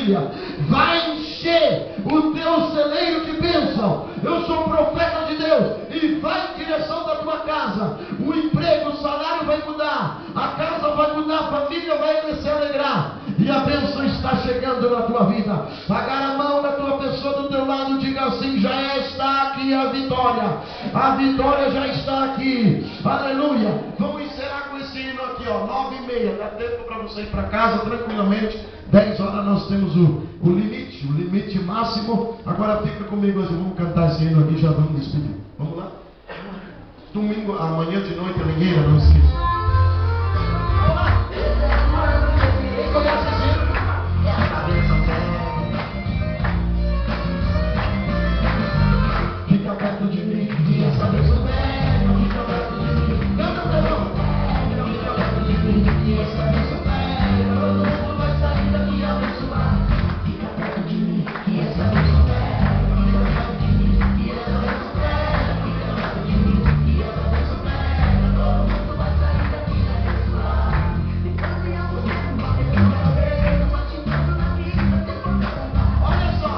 família. Vai encher o teu celeiro de bênção. Eu sou profeta de Deus. E vai em direção da tua casa. O emprego, o salário vai mudar. A casa vai mudar. A família vai se alegrar. E a bênção está chegando na tua vida. Agarra a mão da tua pessoa do teu lado. Diga assim: já está aqui a vitória. A vitória já está aqui. Aleluia. Vamos encerrar com esse hino aqui, ó. 9h30. Dá tempo para você ir para casa tranquilamente. 10 horas nós temos o limite máximo. Agora fica comigo, vamos cantar esse hino aqui e já vamos despedir. Vamos lá? Domingo, amanhã de noite, a Ligueira, não esqueça. Vamos lá! Quem começa esse hino? Fica perto de mim e essa bênção vem. Fica perto de mim. Canta, Pedro! Fica perto de mim e essa bênção vem. Todo mundo vai sair daqui abençoado. Fica perto de mim e essa bênção vem. Fica perto de mim e essa bênção vem. Fica perto de mim e essa bênção vem. Todo mundo vai sair daqui abençoado. Olha só!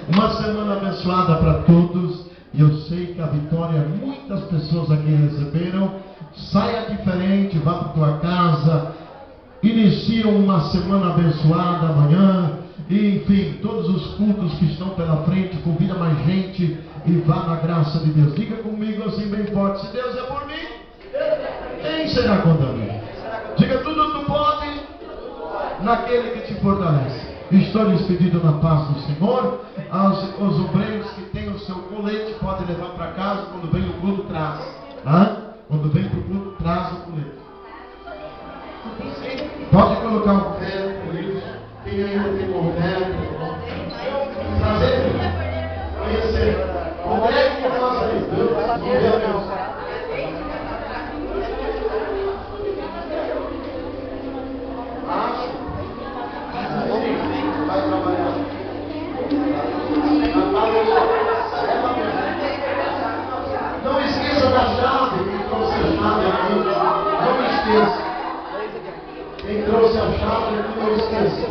Uma semana abençoada para todos. E eu sei que a vitória muitas pessoas aqui receberam. Saia diferente, vá para tua casa. Inicia uma semana abençoada amanhã. E, enfim, todos os cultos que estão pela frente, convida mais gente e vá na graça de Deus. Diga comigo assim bem forte: se Deus é por mim, quem será contra mim? Diga: tudo tu pode naquele que te fortalece. Estou despedido na paz do Senhor. Os obreiros que têm o seu colete podem levar para casa. Quando vem o culto, traz. Quando vem para o culto, traz o colete. Pode colocar o pé por isso. Quem ainda tem confete, prazer conhecer. Onde é que nós ali? Vai trabalhar. Não esqueça da chave. Quem trouxe a chave aqui, não esqueça. Quem trouxe a chave aqui, não esqueça.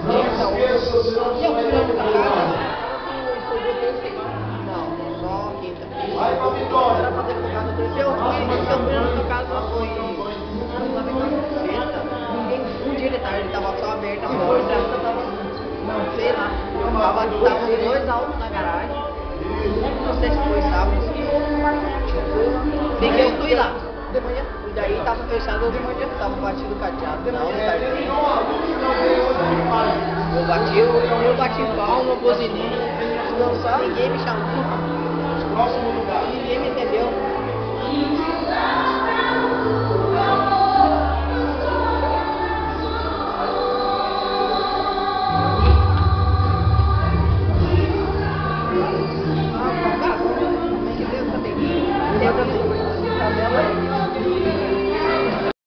Não esqueça, senão você vai ter que trabalhar. Não, só quinta. Vai para a vitória. Era para ter focado no seu filho, no caso, foi um dia de tarde, ele estava só aberto a porta, não sei lá, tava dois altos na garagem, não sei se foi sábado, sei que eu fui lá, de manhã, e daí tava fechado de manhã, tava batido o cadeado, final de tarde. Eu bati palma, buzininha, dançar, ninguém me chamou, ninguém me entendeu.